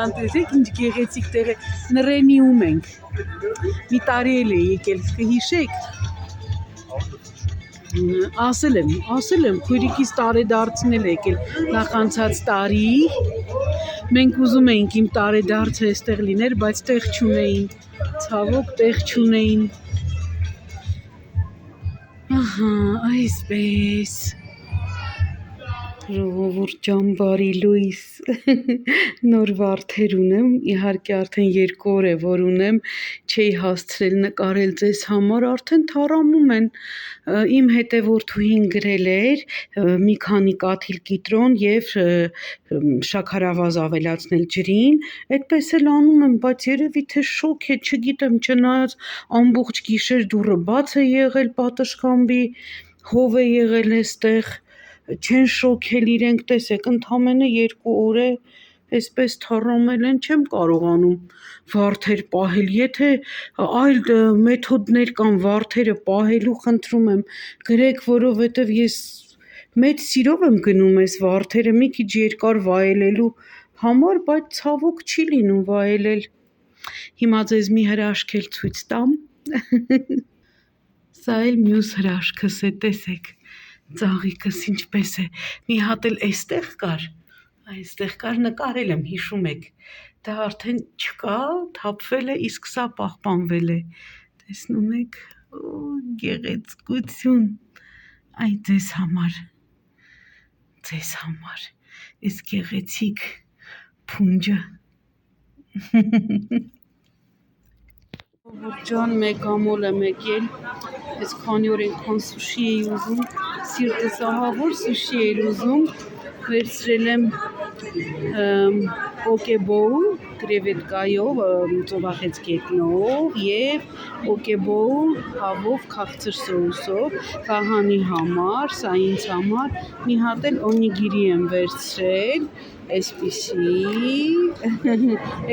Ջան, տեսեք ինչ գեղեցիկ տեղ է։ Նռենիում ենք։ Մի տարի էլ է եկել, կհիշեք։ Ասել եմ, քույրիկիս տարեդարձին էլ եկել նախանցած տարի։ Մենք ուզում էինք իմ տարեդարձը այստեղ լիներ, բայց տեղ չունեին։ Ցավոք տեղ չունեին։ Ահա, այսպես։ Ժողովուրդ ջան, բարի լույս, նոր վարդեր ունեմ, իհարկե արդեն 2 օր է, որ ունեմ, չէի հասցրել նկարել ձեզ համար, արդեն թառամում են, իմ հետևորդուհին գրել էր մի քանի կաթիլ կիտրոն և շաքարավազ ավելացնել ջրին, այդպես էլ անում եմ, բայց երևի թե շոկ է, չգիտեմ, չնայած ամբողջ գիշեր դուռը բաց է եղել պատշգամբի, հով է եղել էստեղ, չեն շոքել իրենք, տեսեք, ընդամենը 2 օր է այսպես թառամել են, չեմ կարողանում վարդեր պահել, եթե այլ մեթոդներ կան վարդերը պահելու, խնդրում եմ, գրեք, որովհետև ես մեծ սիրով եմ գնում այս վարդերը, մի քիչ երկար վայելելու համար, բայց ցավոք չի լինում վայելել։ Հիմա ձեզ մի հրաշք էլ ցույց տամ։ Սա էլ մյուս հրաշքս է, տեսեք, ծաղիկս ինչպես է, մի հատ էլ այստեղ կար, նկարել եմ, հիշում եք, դա արդեն չկա, թափվել է, իսկ սա պահպանվել է, տեսնում եք, գեղեցկություն, այ ձեզ համար, այս գեղեցիկ փունջը։ Ջան, մեկ ամոլ եմ եկել, ես քանի օր այնքան սուշի էի ուզում, սիրտս ահավոր սուշի էի ուզում, վերցրել եմ պոկեբոլ կրևետկայով, ծովախեցգետնով և պոկեբոլ հավով քաղցր սոուսով, Վահանի համար, սա ինձ համար, մի հատ էլ օնիգիրի եմ վերցրել, այսպիսի,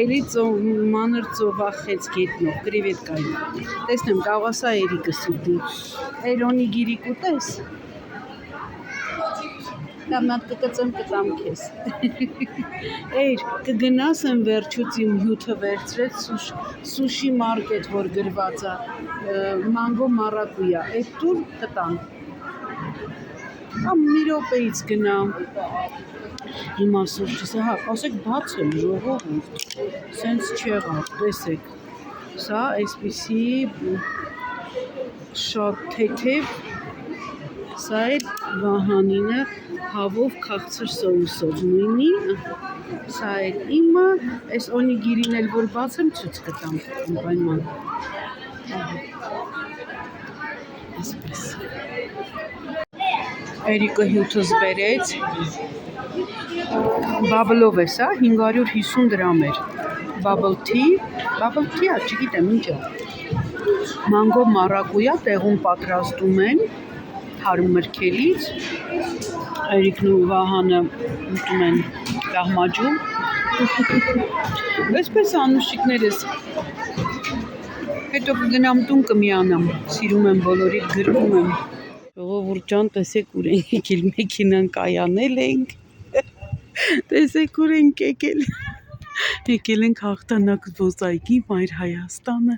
էլի մանր ծովախեցգետնով, կրևետկայով, տեսնեմ, կարող ասա Էրիկս ուտի, էր օնիգիրի կուտես, կամ մատ կկծեմ կտամ քեզ, էր կգնաս եմ վերջուց իմ հյութը վերցրեց սուշի մարկետ, որ գրված է, մանգո մարակույա, այդ տուր կտամ, կամ մի րոպեից գնամ, հիմա սուշիս, հա, ասեք բաց եմ ժողովուրդ, սենց չեղավ, տեսեք, սա այսպիսի շատ թեթև, սա էլ Վահանինը հավով քաղցր սոուսով նույնի, սա էլ իմը, այս օնիգիրին էլ որ բացեմ ցույց կտամ, անպայման, այսպես, Էրիկը հյութս բերեց, բաբլով է սա, 550 դրամ էր, բաբլ թի, չգիտեմ ինչ է, մանգո մարակույա տեղում պատրաստում են, թարմ մրգելից, Էրիկն ու Վահանը ուտում են դահմաջում, այսպես անուշիկներս, հետո կգնամ տուն կմիանամ, սիրում եմ բոլորիդ գրվում եմ, ժողովուրդ ջան, տեսեք ուր ենք եկել, մեքինան կայանել ենք, տեսեք ուր ենք եկել ենք հաղթանակ զբոսայգի, Մայր Հայաստանը,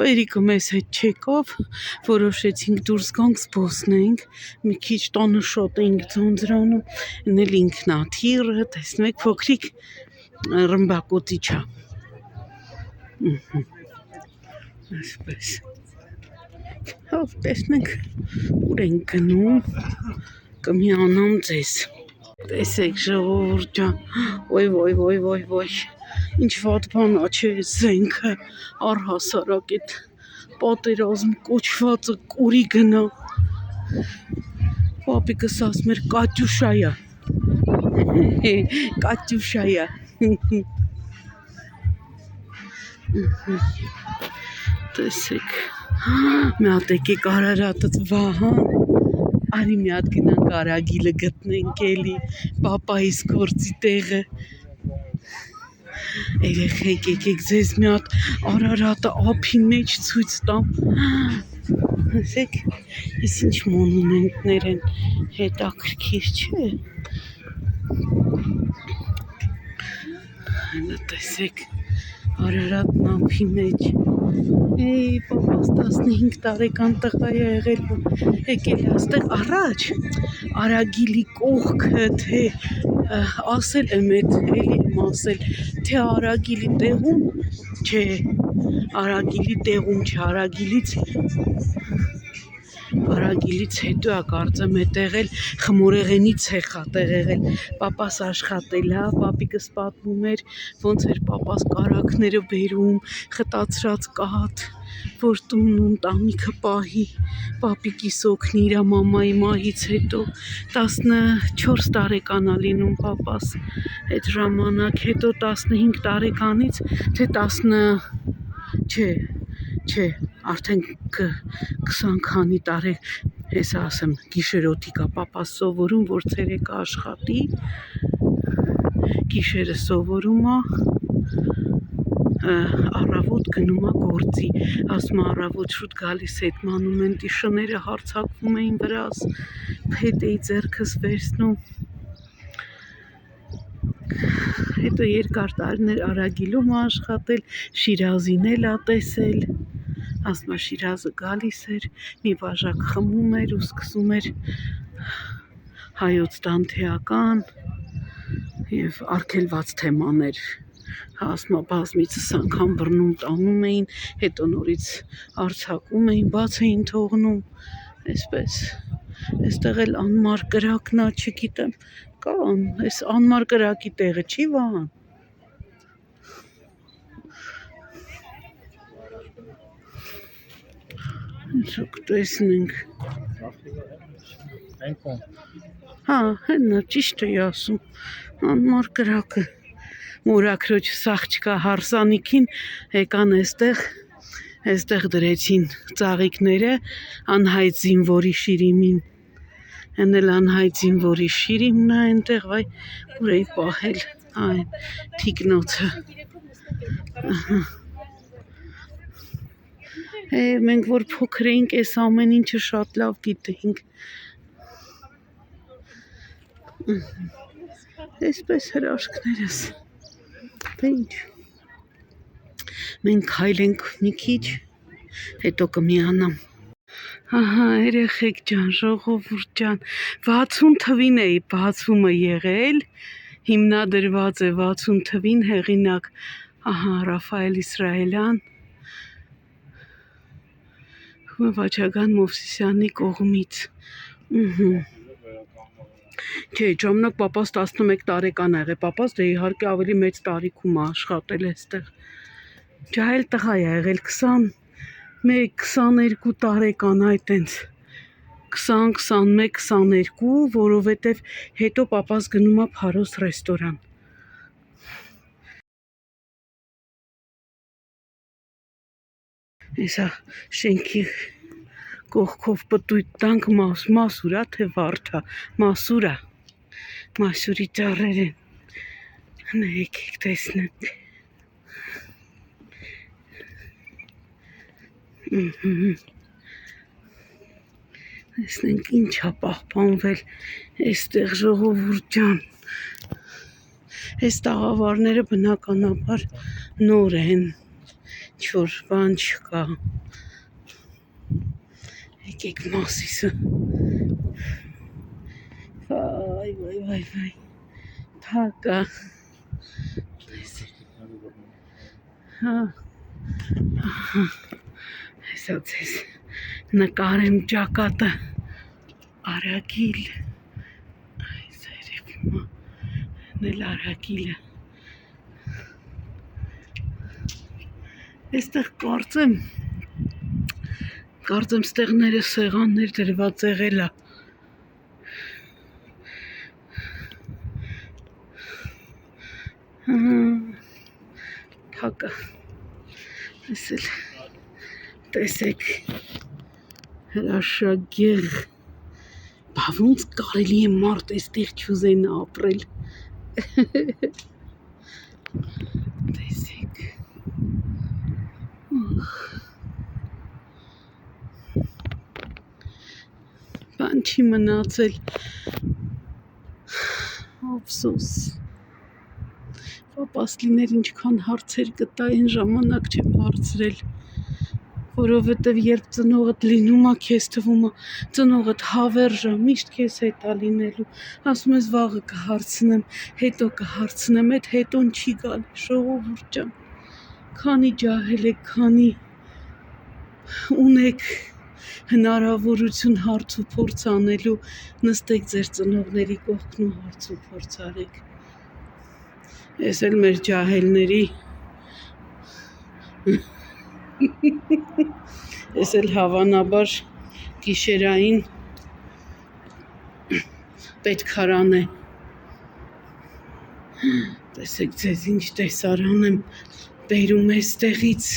Էրիկը մեզ հետ չեկավ, որոշեցինք դուրս գանք զբոսնենք, մի քիչ տանը շատ էինք ձանձրանում, էլ ինքնաթիռը, տեսնում եք, փոքրիկ ռմբակոծիչ է, այսպես, հով տեսնենք ուր ենք գնում, կմիանամ ձեզ, տեսեք ժողովուրդ ջան, ոյ, ինչ վատ բան է չէ, զենքը, առհասարակ էդ պատերազմ կոչվածը կորի գնա, պապիկս ասում էր կատյուշայա, տեսեք, մի հատ եկեք Արարատից Վահան, արի մի հատ գնանք Արագիլը գտնենք էլի, պապայիս գործի տեղը, երեխեք եկեք ձեզ մի հատ Արարատը ափի մեջ ցույց տամ, ասեք, ես ինչ մոնումենտներ են հետաքրքիր չէ, Հələ տեսեք Արարատն ամփի մեջ պապաս 15 տարեկան տղա է եղել եկել այստեղ առաջ Արագիլի կողքը թե ասել եմ էլի եմ ասել թե Արագիլի տեղում չէ Արագիլի տեղում չէ Արագիլից հետո է կարծեմ է տեղել խմորեղենի ցեխ է տեղ եղել պապաս աշխատել է պապիկս պատմում էր ոնց էր պապաս կարակները բերում խտացրած կաթ որ տունն ընտանիքը պահի պապիկիս օգնի իր մամայի մահից հետո 14 տարեկան է լինում պապաս այդ ժամանակ հետո 15 տարեկանից թե 10 չէ արդեն 20 քանի տարի հեսա ասեմ գիշերօթիկ է պապաս սովորում որ ցերեկը աշխատի գիշերը սովորում է առավոտ գնում է գործի ասում առավոտ շուտ գալիս այդ մանումենտի շները հարցակվում էին վրաս հետ էի ձեռքս վերցնում հետո երկար տարիներ Արագիլում աշխատել Շիրազին էլ ա տեսել ասում է Շիրազը գալիս էր մի բաժակ խմում էր ու սկսում էր հայոց դանթեական եւ արգելված թեմաներ ասում է բազմիցս անգամ բռնում տանում էին հետո նորից արձակում էին բաց էին թողնում այսպես այստեղ էլ անմար կրակն է չգիտեմ կան այս անմար կրակի տեղը չի Վահան Շուտ տեսնենք հա հենա ճիշտ էի ասում անմար կրակը մորաքրոջս աղջկա հարսանիքին եկան այստեղ դրեցին ծաղիկները անհայտ զինվորի շիրիմին Են էլ անհայտ զինվորի շիրիմն է այնտեղ վայ ուր էի պահել այն թիկնոցը մենք որ փոքր էինք այս ամեն ինչը շատ լավ գիտեինք այսպես հրաշքներս թե ինչ մենք քայլենք մի քիչ հետո կմիանամ Ահա երեխեք ջան, ժողովուրդ ջան, 60 թվին էի բացումը եղել, հիմնադրված է 60 թվին հեղինակ, ահա Ռաֆայել Իսրայելյան, Վաչագան Մովսիսյանի կողմից, Չէ, ժամանակ պապաս 11 տարեկան եղել, պապաս դե իհարկե ավելի մեծ տարիքում է աշխատել այստեղ, ջահել տղա է եղել 21-22 տարեկան այդ տենց 20-21-22 որովհետև հետո պապաս գնում է Փարոս ռեստորան Հեսա շենքի կողքով պտույտ տանք մասուրա թե վարդա մասուրի ծառեր են եկեք տեսնենք Տեսնենք ինչ է պահպանվել այստեղ ժողովուրդ ջան Այս տաղավարները բնականաբար նոր են ինչ-որ բան չկա եկեք Մասիսը վայ թակա հա Հեսա ձեզ նկարեմ ճակատը Արագիլ այս երևում էլ Արագիլը Այստեղ կարծեմ ստեղները սեղաններ դրված եղել է Թակա Այսել տեսեք հրաշագեղ Բա ոնց կարելի է մարդ այստեղ չուզեն ապրել Տեսեք Բան չի մնացել Ափսոս անպաս լիներ ինչքան հարցեր կտա այն ժամանակ չեմ հարցրել, որովհետև երբ ծնողդ լինում է, քեզ թվում է ծնողդ հավերժ է, միշտ քեզ հետ է լինելու, ասում ես վաղը կհարցնեմ, հետո կհարցնեմ, այդ հետոն չի գալի, ժողովուրդ ջան, քանի ջահել եք, քանի ունեք հնարավորություն հարց ու փորձ անելու, նստեք ձեր ծնողների կողքն ու հարց ու փորձ արեք։ Ես էլ մեր ջահելների ես էլ հավանաբար գիշերային պետքարան է։ Տեսեք ձեզ ինչ տեսարան եմ բերում էստեղից։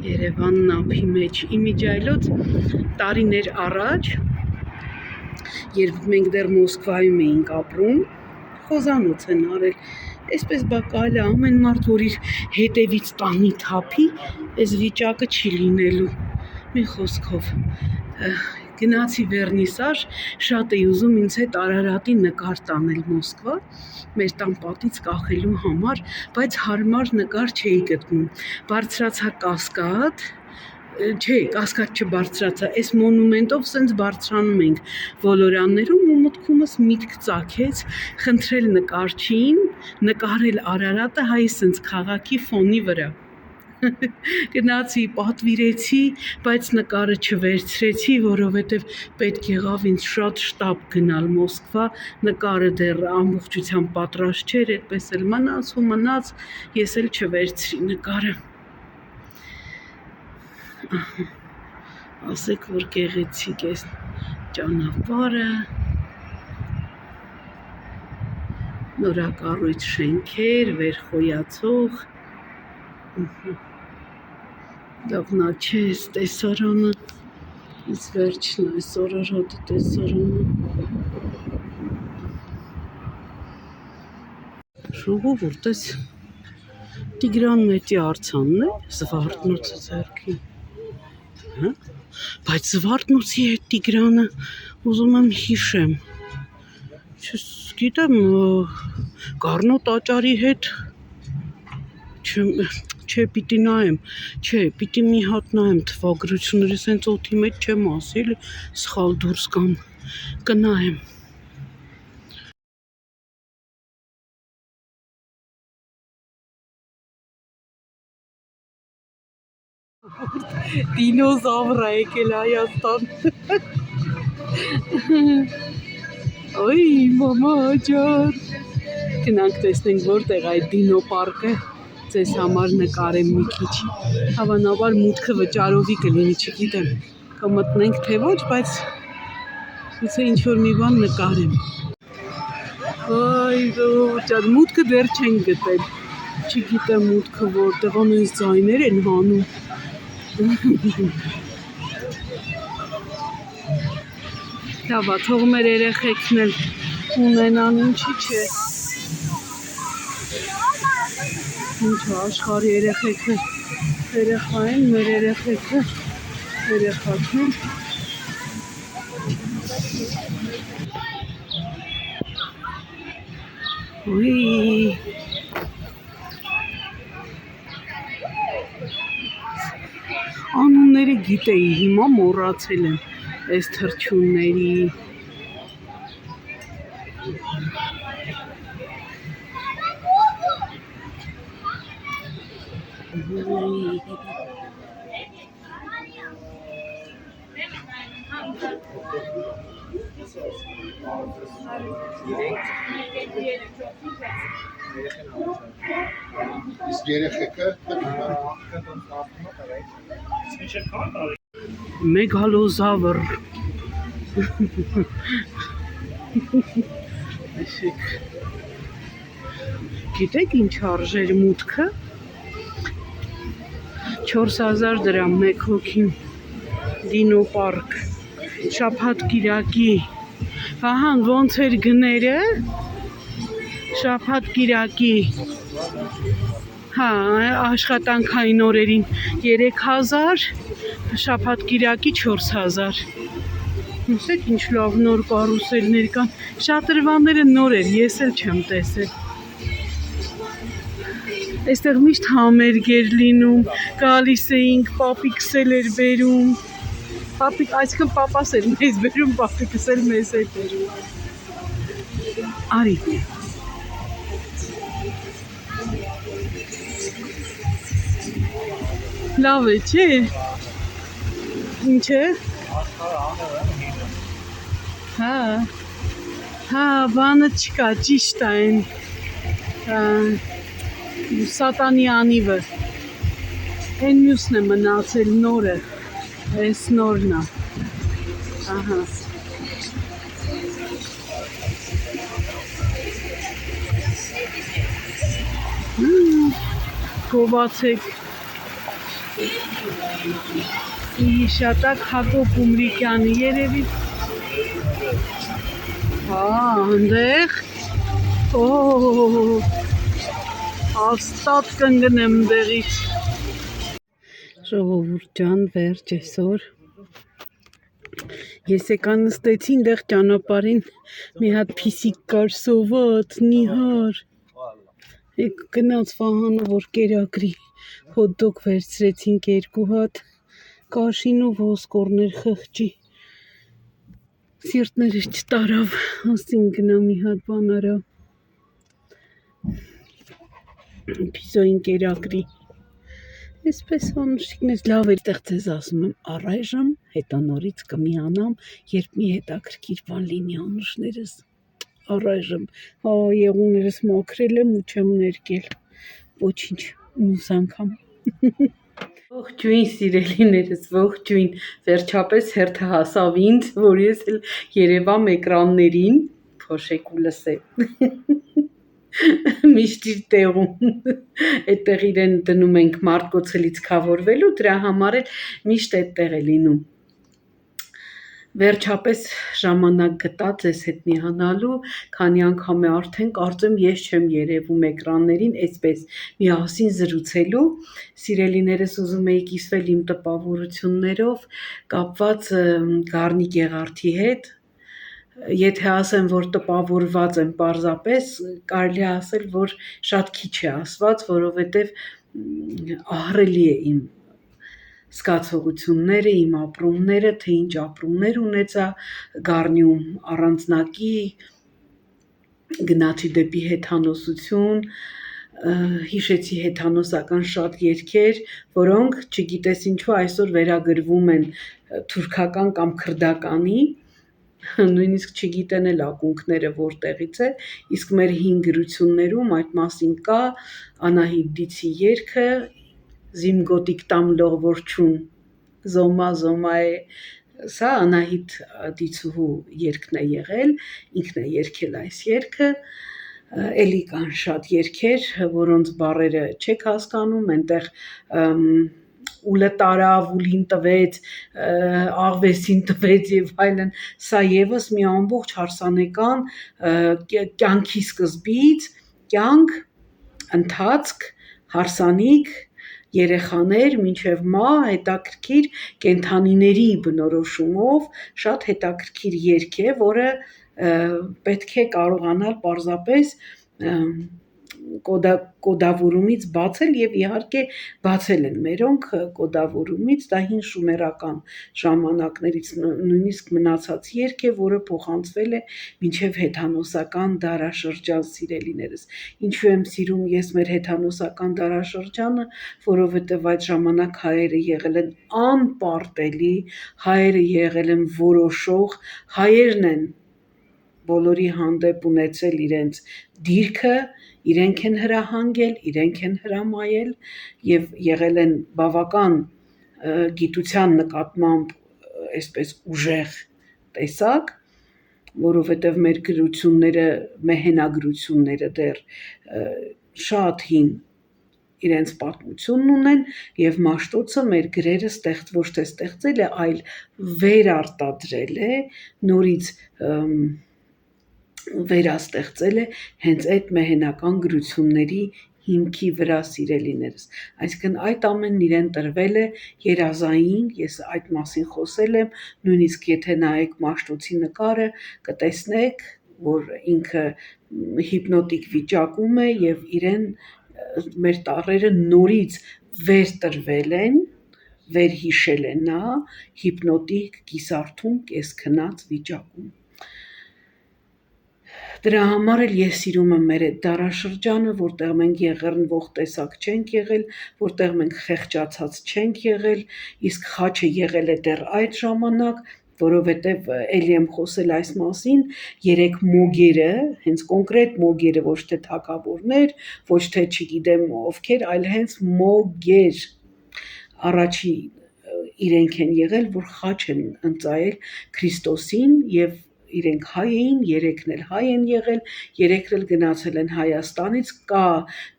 Երևանն ափի մեջ իմիջայլոց տարիներ առաջ, երբ մենք դեռ Մոսկվայում էինք ապրում, խոզանոց են արել, այսպես բակալ է ամեն մարդ, որ իր հետևից տանի թափի, այս վիճակը չի լինելու, մի խոսքով, գնացի վերնիսաժ, շատ էի ուզում ինձ հետ Արարատի նկար տանել Մոսկվա, մեր տան պատից կախելու համար, բայց հարմար նկար չէի գտնում, բարձրացա Կասկադ, չէ, Կասկադ չբարձրացա, այս մոնումենտով սենց բարձրանում ենք ոլորաններում ու մտքումս միտք ծագեց, խնդրել նկարչին, նկարել Արարատը հայ սենց քաղաքի ֆոնի վրա։ Գնացի, պատվիրեցի, բայց նկարը չվերցրեցի, որովհետև պետք եղավ ինձ շատ շտապ գնալ Մոսկվա, նկարը դեռ ամբողջությամբ պատրաստ չէր, այդպես էլ մնաց, ես էլ չվերցրի նկարը։ Ասեք, որ գեղեցիկ է ճանապարհը, նորակառույց շենքեր, վերխոյացող, լավնա չէ էս տեսարանը, իս վերջն է, այս Արարատի տեսարանը։ Ժողովուրդ, այս Տիգրան Մետի արձանն է, Զվարթնոցը ձեռքին, բայց Զվարթնոցի հետ Տիգրանը ուզում եմ հիշեմ, չգիտեմ, Գառնո տաճարի հետ, չէ, պիտի նայեմ, չէ, պիտի մի հատ նայեմ թվագրությունները, սենց օդի մեջ չեմ ասի, էլի սխալ դուրս կամ կնայեմ։ Դինոզավր է եկել Հայաստան։ Ոյ, մամա ջան։ Գնանք տեսնենք որտեղ այդ դինո պարկը, ձեզ համար նկարեմ մի քիչ, հավանաբար մուտքը վճարովի կլինի, չգիտեմ, կմտնենք թե ոչ, բայց գուցե ինչ-որ մի բան նկարեմ։ Ոյ, ջան, մուտքը դեռ չեն գտել, չգիտեմ մուտքը որտեղ, անենց ձայներ են հանում։ Լավա, թող մեր երեխեքն էլ ունենան, ինչի չէ։ Ինչ աշխարհի երեխեքը երեխա են, մեր երեխեքը երեխա չեն։ Ոյ։ Անունները գիտեի, հիմա մոռացել եմ այս թռչունների։ Իսկ երեխեքը Մեգալոզավր։ Գիտեք ինչ արժեր մուտքը։ 4000 դրամ մեկ հոգին դինո պարկ, շաբաթ կիրակի, ահան ոնց էր գները, շաբաթ կիրակի, հա, աշխատանքային օրերին 3000, Շաբաթ կիրակի 4000 Մսեք ինչ լավ նոր կարուսելներ կան Շատրվանները նոր էր, ես էլ չեմ տեսել Այստեղ միշտ համերգ էր լինում, գալիս էինք, պապիկս էլ էր բերում Պապիկ, այսքան պապաս էր մեզ բերում, պապիկս էլ մեզ էր բերում Արի Լավ է, չէ՞։ Ինչ է։ Հա, բանը չկա, ճիշտ է այն։ Սատանի անիվը։ Այն մյուսն է մնացել նորը։ Այս նորն է։ Ահա։ Գովացեք։ Իշատակ Հակոբ Ումրիկյանի երևի հանդեղ Աստատ կընգնեմ դեղից Ժողովուրդ ջան վերջ այսօր Ես եկա նստեցին դեղ ճանապարհին մի հատ փիսիկ կար սոված նիհար Գնաց Վահանը որ կերակրի հոտ-դոգ վերցրեցինք 2 հատ կաշին ու ոսկորներ խղճի Սիրտներս չտարավ ասին գնա մի հատ բան արա Պիզոյին կերակրի Այսպես անուշիկնես լավ էր տեղ ձեզ ասում եմ առայժմ հետո նորից կմիանամ երբ մի հետաքրքիր բան լինի անուշներս Առայժմ եղուներս մաքրել եմ ու չեմ ներկել Ոչինչ մյուս անգամ Ողջույն սիրելիներս ողջույն վերջապես հերթը հասավ ինձ որ ես էլ երևամ էկրաններին փոշեք ու լսեմ Միշտ իր տեղում այդտեղ իրեն դնում ենք մարդկոցը լիցքավորվելու դրա համար էլ միշտ այդտեղ է լինում Վերջապես ժամանակ գտա ձեզ հետ միանալու, քանի անգամ է արդեն կարծեմ ես չեմ երևում էկրաններին, այսպես միասին զրուցելու, սիրելիներս ուզում էի կիսվել իմ տպավորություններով, կապված Գառնիկ Եղարդի հետ, եթե ասեմ, որ տպավորված եմ պարզապես, կարելի է ասել, որ շատ քիչ է ասված, որովհետև ահռելի է իմ զգացողությունները, իմ ապրումները, թե ինչ ապրումներ ունեցա Գառնիում առանձնակի, գնացի դեպի հեթանոսություն, հիշեցի հեթանոսական շատ երգեր, որոնք չգիտես ինչու այսօր վերագրվում են թուրքական կամ քրդականի, նույնիսկ չգիտեն էլ ակունքները որտեղից է, իսկ մեր հին գրություններում այդ մասին կա Անահիտ Դիցի երգը Զիմ գոտիկ տամ լողվորչուն զոմա զոմա է սա Անահիտ Դիցուհու երգն է եղել ինքն է երգել այս երգը էլի կան շատ երգեր որոնց բառերը չեք հասկանում այնտեղ ուլը տարավ ուլին տվեց աղվեսին տվեց եւ այլն սա եւս մի ամբողջ հարսանեկան կյանքի սկզբից կյանք ընթացք հարսանիք երեխաներ մինչև մահ հետաքրքիր կենթանիների բնորոշումով շատ հետաքրքիր երգ է, որը պետք է կարողանալ պարզապես կոդավորումից բացել եւ իհարկե բացել են մերոնք կոդավորումից դա հին շումերական ժամանակներից նույնիսկ մնացած երգ է, որը փոխանցվել է մինչև հեթանոսական դարաշրջան սիրելիներս։ Ինչու եմ սիրում ես մեր հեթանոսական դարաշրջանը, որովհետև այդ ժամանակ հայերը եղել են անպարտելի, հայերը եղել են որոշող, հայերն են բոլորի հանդեպ ունեցել իրենց դիրքը, իրենք են հրահանգել, իրենք են հրամայել եւ եղել են բավական գիտության նկատմամբ այսպես ուժեղ տեսակ, որովհետեւ մեր գրությունները, մեհենագրությունները դեռ շատ հին իրենց պատմությունն ունեն եւ Մաշտոցը մեր գրերը ոչ թե ստեղծել է, այլ վերարտադրել է, նորից վերաստեղծել է հենց այդ մեհենական գրությունների հիմքի վրա սիրելիներս, այսինքն այդ ամենն իրեն տրվել է երազային, ես այդ մասին խոսել եմ, նույնիսկ եթե նայեք Մաշտոցի նկարը, կտեսնեք, որ ինքը հիպնոտիկ վիճակում է եւ իրեն մեր տառերը նորից վեր տրվել են, վեր հիշել է նա հիպնոտիկ կիսարթում կեսքնած վիճակում։ Դրա համար էլ ես սիրում եմ մեր այդ դարաշրջանը, որտեղ մենք եղեռնվող տեսակ չենք եղել, որտեղ մենք խեղճացած չենք եղել, իսկ խաչը եղել է դեռ այդ ժամանակ, որովհետև էլի եմ խոսել այս մասին, երեք մոգերը, հենց կոնկրետ մոգերը, ոչ թե թագավորներ, ոչ թե չգիտեմ ովքեր, այլ հենց մոգեր առաջի իրենք են եղել, որ խաչ են ընծայել Քրիստոսին եւ իրենք հայ էին, երեքն էլ հայ են եղել, երեքն էլ գնացել են Հայաստանից, կա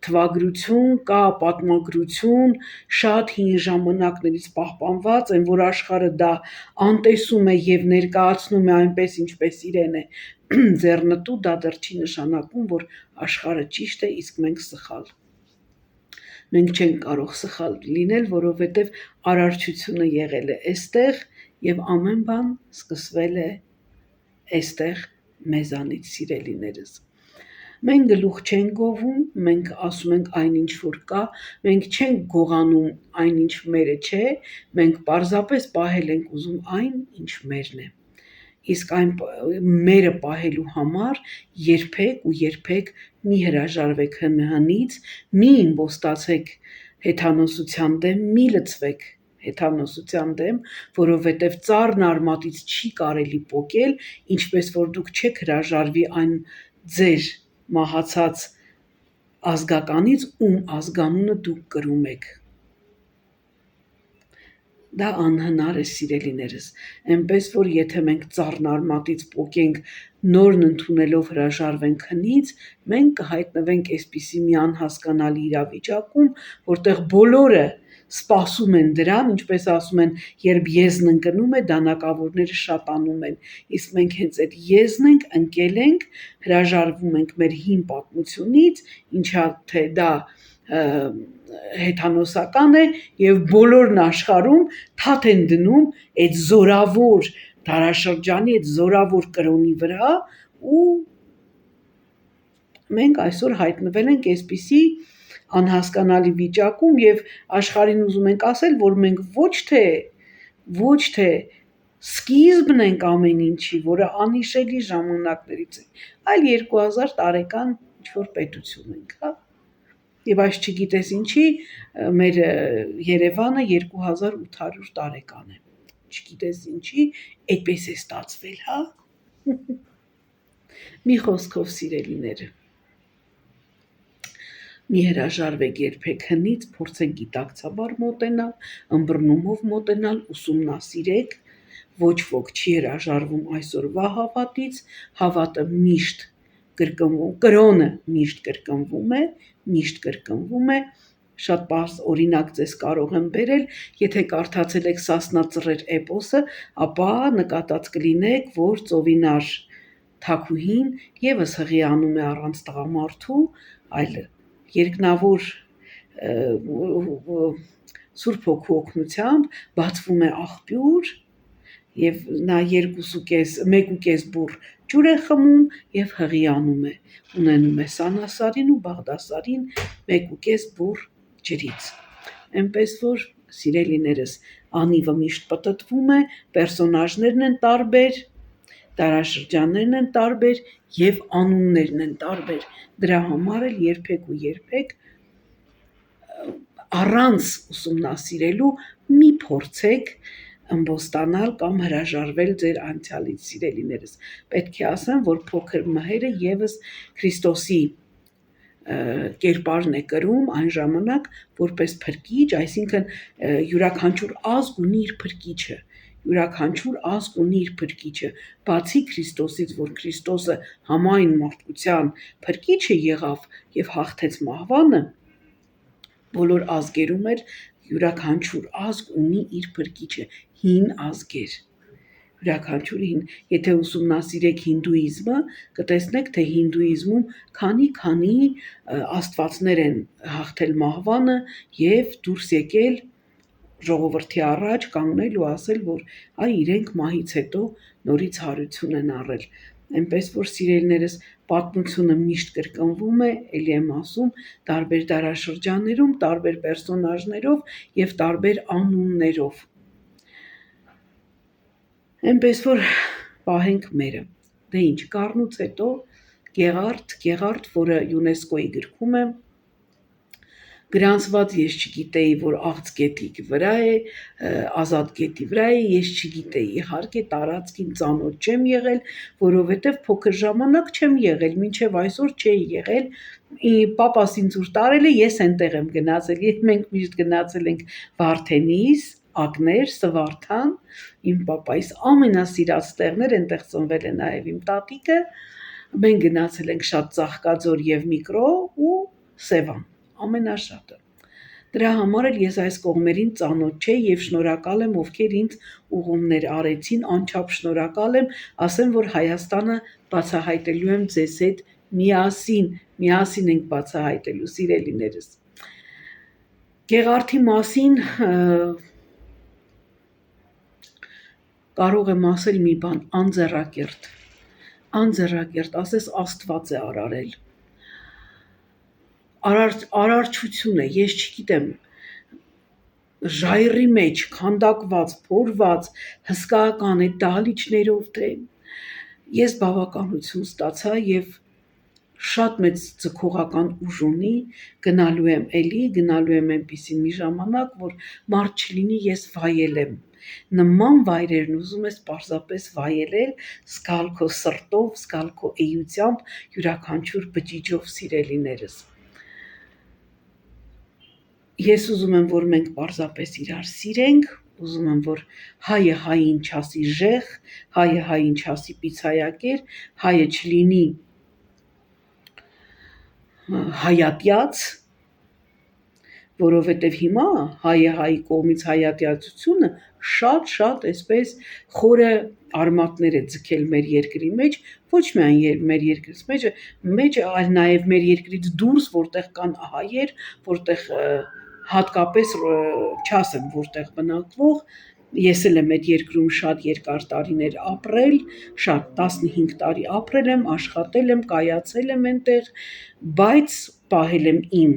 թվագրություն, կա պատմագրություն, շատ հին ժամանակներից պահպանված են, որ աշխարհը դա անտեսում է եւ ներկայացնում է այնպես, ինչպես իրեն է ձեռնտու, դա դեռ չի նշանակում, որ աշխարհը ճիշտ է, իսկ մենք սխալ։ Մենք չենք կարող սխալ լինել, որովհետև արարչությունը եղել է այստեղ եւ ամեն բան սկսվել է այստեղ մեզանից սիրելիներս։ Մենք գլուխ չենք գովում, մենք ասում ենք այնինչ որ կա, մենք չենք գողանում այնինչ մերը չէ, մենք պարզապես պահել ենք ուզում այն, ինչ մերն է։ Իսկ այն մերը պահելու համար երբեք մի հրաժարվեք հնից, մի իմբոստացեք հեթանոսության դեմ, մի լծվեք հեթանոսության դեմ, որովհետև ծառն արմատից չի կարելի պոկել, ինչպես որ դուք չեք հրաժարվի այն ձեր մահացած ազգականից, ում ազգանունը դուք կրում եք։ Դա անհնար է սիրելիներս, այնպես որ եթե մենք ծառն արմատից պոկենք, նորն ընդունելով հրաժարվենք հնից, մենք կհայտնվենք այսպիսի մի անհասկանալի իրավիճակում, որտեղ բոլորը սպասում են դրան, ինչպես ասում են, երբ եզն ընկնում է, դանակավորները շատանում են, իսկ մենք հենց այդ եզն ենք, ընկել ենք, հրաժարվում ենք մեր հին պատմությունից, ինչա թե դա հեթանոսական է եւ բոլորն աշխարհում թաթ են դնում այդ զորավոր դարաշրջանի, այդ զորավոր կրոնի վրա ու մենք այսօր հայտնվել ենք այսպիսի անհասկանալի վիճակում եւ աշխարհին ուզում ենք ասել, որ մենք ոչ թե սկիզբն ենք ամեն ինչի, որը անհիշելի ժամանակներից է, այլ 2000 տարեկան ինչ-որ պետություն ենք, հա։ Եվ այս չգիտես ինչի, մեր Երևանը 2800 տարեկան է, չգիտես ինչի, այդպես է ստացվել, հա։ Մի խոսքով սիրելիները, մի հրաժարվեք երբեք հնից, փորձեք գիտակցաբար մոտենալ, ըմբռնումով մոտենալ, ուսումնասիրեք, ոչ ոք չի հրաժարվում այսօրվա հավատից, հավատը միշտ կրկնվում, կրոնը միշտ կրկնվում է, շատ պարզ օրինակ ձեզ կարող եմ բերել, եթե կարդացել եք Սասնա Ծռեր էպոսը, ապա նկատած կլինեք, որ Ծովինար թագուհին եւս հղիանում է առանց տղամարդու, այլ երկնավոր Սուրբ Հոգու օգնությամբ բացվում է աղբյուր եւ նա 1.5 բուռ ջուր է խմում եւ հղիանում է, ունենում է Սանասարին ու Բաղդասարին 1.5 բուռ ջրից, այնպես որ սիրելիներս անիվը միշտ պտտվում է, պերսոնաժներն են տարբեր, դարաշրջաններն են տարբեր եւ անուններն են տարբեր, դրա համար էլ երբեք առանց ուսումնասիրելու մի փորձեք ըմբոստանալ կամ հրաժարվել ձեր անցյալից սիրելիներս, պետք է ասեմ, որ փոքր մհերը եւս Քրիստոսի կերպարն է կրում այն ժամանակ որպես փրկիչ, այսինքն յուրաքանչյուր ազգ ունի իր փրկիչը, յուրաքանչյուր ազգ ունի իր փրկիչը, բացի Քրիստոսից, որ Քրիստոսը համայն մարդկության փրկիչը եղավ եւ հաղթեց մահվանը, բոլոր ազգերում էլ յուրաքանչյուր ազգ ունի իր փրկիչը, հին ազգեր, յուրաքանչյուրին, եթե ուսումնասիրեք հինդուիզմը, կտեսնեք, թե հինդուիզմում քանի աստվածներ են հաղթել մահվանը եւ դուրս եկել ժողովրդի առաջ կանգնել ու ասել, որ իրենք մահից հետո նորից հարություն են առել։ Այնպես որ սիրելիներս, պատմությունը միշտ կրկնվում է, ելի եմ ասում, տարբեր դարաշրջաններում, տարբեր պերսոնաժներով եւ տարբեր անուններով։ Այնպես որ պահենք մերը։ Դե ինչ, Կառնուց հետո Գեղարդ, որը ՅՈՒՆԵՍԿՕ-ի գրքում է, գրանցված ես չգիտեի, որ աղցկետի վրա է, ազատ գետի վրա է, ես չգիտեի, իհարկե տարածքին ծանոթ չեմ եղել, որովհետև փոքր ժամանակ չեմ եղել, մինչև այսօր չէի եղել, պապաս ինձ ուր տարել է, ես այնտեղ եմ գնացել, մենք միշտ գնացել ենք Վարդենիս, Ակներ, Սվարթան, իմ պապայիս ամենասիրած տեղներ, այնտեղ ծնվել է նաև իմ տատիկը, մենք գնացել ենք շատ Ծաղկաձոր եւ Միկրո ու Սևան, ամենաշատը։ Դրա համար էլ ես այս կողմերին ծանոթ չէի եւ շնորհակալ եմ, ովքեր ինձ ուղումներ արեցին, անչափ շնորհակալ եմ, ասեմ, որ Հայաստանը բացահայտելու եմ ձեզ հետ միասին ենք բացահայտելու, սիրելիներս։ Գեղարդի մասին կարող եմ ասել մի բան, անձեռակերտ, ասես Աստված է արարել, արարչություն է, ես չգիտեմ, ժայռի մեջ, քանդակված, փորված, հսկայական է դահլիճներով թե, ես բավականություն ստացա եւ շատ մեծ ձգողական ուժ ունի, գնալու եմ այնպիսի մի ժամանակ, որ մարդ չլինի, ես վայելեմ, նման վայրերն ուզում ես պարզապես վայելել, զգալ քո սրտով, զգալ քո էությամբ, յուրաքանչյուր բջիջով, սիրելիներս։ Ես ուզում եմ, որ մենք պարզապես իրար սիրենք, ուզում եմ, որ հայը հային չասի ժեղ, հայը հային չասի պիցայակեր, հայը չլինի հայատյաց, որովհետև հիմա հայը հայի կողմից հայատյացությունը շատ այսպես խորը արմատներ է ձգել մեր երկրի մեջ, ոչ միայն մեր երկրից մեջ, այլ նաև մեր երկրից դուրս, որտեղ կան հայեր, որտեղ հատկապես չասեմ, որտեղ բնակվող, ես էլ եմ այդ երկրում շատ երկար տարիներ ապրել, շատ 15 տարի ապրել եմ, աշխատել եմ, կայացել եմ այնտեղ, բայց պահել եմ իմ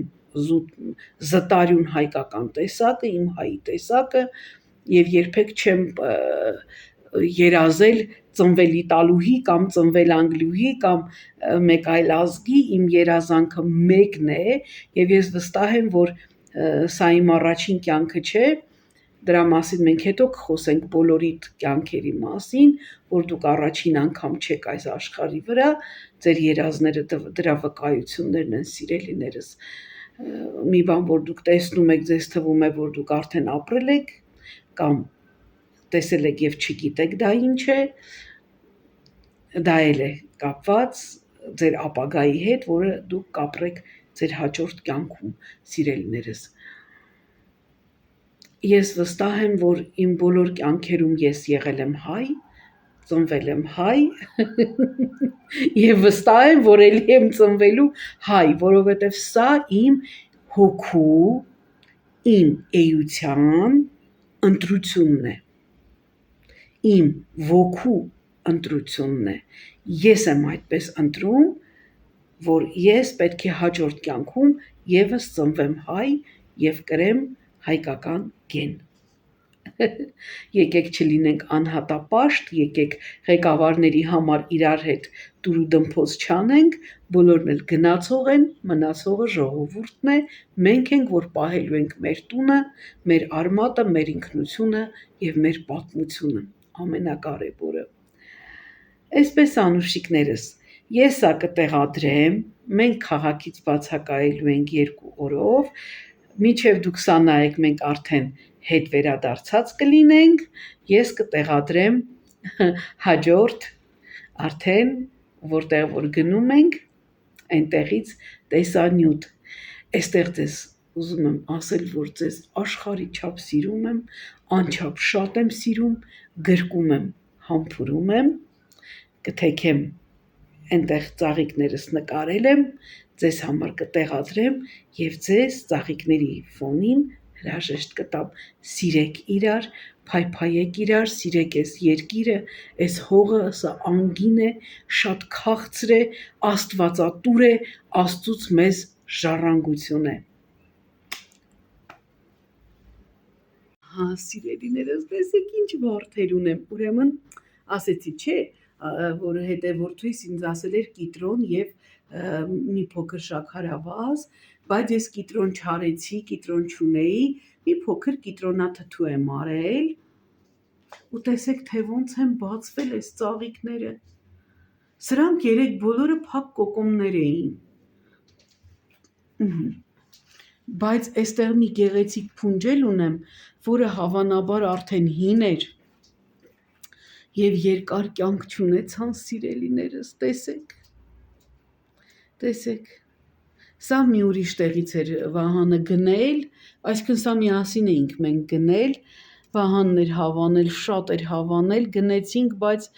զտարյուն հայկական տեսակը, իմ հայի տեսակը եւ երբեք չեմ երազել ծնվել իտալուհի կամ ծնվել անգլիուհի կամ մեկ այլ ազգի, իմ երազանքը մեկն է եւ ես վստահ եմ, որ սա իմ առաջին կյանքը չէ, դրա մասին մենք հետո կխոսենք բոլորիդ կյանքերի մասին, որ դուք առաջին անգամ չեք այս աշխարհի վրա, ձեր երազները դրա վկայություններն են, սիրելիներս, մի բան, որ դուք տեսնում եք, ձեզ թվում է, որ դուք արդեն ապրել եք, կամ տեսել եք եւ չգիտեք դա ինչ է, դա էլ է կապված ձեր ապագայի հետ, որը դուք կապրեք ձեր հաջորդ կյանքում, սիրելիներս։ Ես վստահ եմ, որ իմ բոլոր կյանքերում ես եղել եմ հայ, ծնվել եմ հայ եւ վստահ եմ, որ ելի եմ ծնվելու հայ, որովհետեւ սա իմ հոգու, իմ էության ընտրությունն է, իմ ոգու ընտրությունն է, ես եմ այդպես ընտրում, որ ես պետք է հաջորդ կյանքում եւս ծնվեմ հայ եւ կրեմ հայկական գեն։ Եկեք չլինենք անհատապաշտ, եկեք ղեկավարների համար իրար հետ դուր ու դմփոս չանենք, բոլորն էլ գնացող են, մնացողը ժողովուրդն է, մենք ենք, որ պահելու ենք մեր տունը, մեր արմատը, մեր ինքնությունը եւ մեր պատմությունը, ամենակարևորը։ Այսպես անուշիկներս, ես սա կտեղադրեմ, մենք քաղաքից բացակայելու ենք 2 օրով, մինչև դուք սա նայեք, մենք արդեն հետ վերադարձած կլինենք, ես կտեղադրեմ հաջորդ արդեն, որտեղ որ գնում ենք, այնտեղից տեսանյութ, այստեղ ձեզ ուզում եմ ասել, որ ձեզ աշխարհի չափ սիրում եմ, անչափ շատ եմ սիրում, գրկում եմ համբուրում եմ, կթեքեմ այնտեղ ծաղիկներս նկարել եմ, ձեզ համար կտեղադրեմ եւ ձեզ ծաղիկների ֆոնին հրաժեշտ կտամ, սիրեք իրար, փայփայեք իրար, սիրեք այս երկիրը, այս հողը, սա անգին է, շատ քաղցր է, աստվածատուր է, Աստծուց մեզ ժառանգություն է։ Հա, սիրելիներս, տեսեք ինչ վարդեր ունեմ, ուրեմն ասեցի, չէ, որ հետևորդուհիս ինձ ասել էր կիտրոն եւ մի փոքր շաքարավազ, բայց ես կիտրոն չարեցի, կիտրոն չունեի, մի փոքր կիտրոնաթթու եմ արել, ու տեսեք, թե ոնց են բացվել այս ծաղիկները։ Սրանք երեք բոլորը փակ կոկոմներ էին։ Բայց այստեղ մի գեղեցիկ փունջել ունեմ, որը հավանաբար արդեն հին էր եւ երկար կյանք չունեցան, սիրելիներս, տեսեք, սա մի ուրիշ տեղից էր Վահանը գնել, այսինքն սա միասին էինք մենք գնել, Վահանն էր հավանել, շատ էր հավանել, գնեցինք, բայց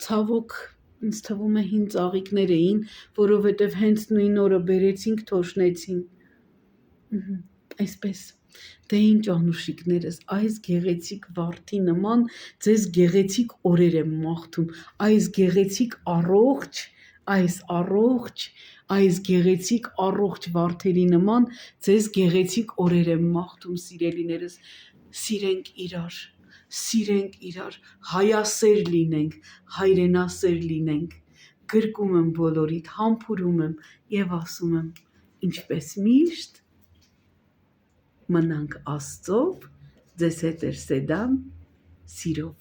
ցավոք ինձ թվում է հին ծաղիկներ էին, որովհետև հենց նույն օրը բերեցինք, թոշնեցին։ Այսպես, դե ինչ անուշիկներս, այս գեղեցիկ վարդի նման ձեզ գեղեցիկ օրեր եմ մաղթում, այս գեղեցիկ այս գեղեցիկ առողջ վարդերի նման ձեզ գեղեցիկ օրեր եմ մաղթում, սիրելիներս, սիրենք իրար, հայասեր լինենք, հայրենասեր լինենք, գրկում եմ բոլորիդ, համբուրում եմ եւ ասում եմ, ինչպես միշտ, մնանք Աստծով, ձեզ հետ էր Սեդան, սիրով։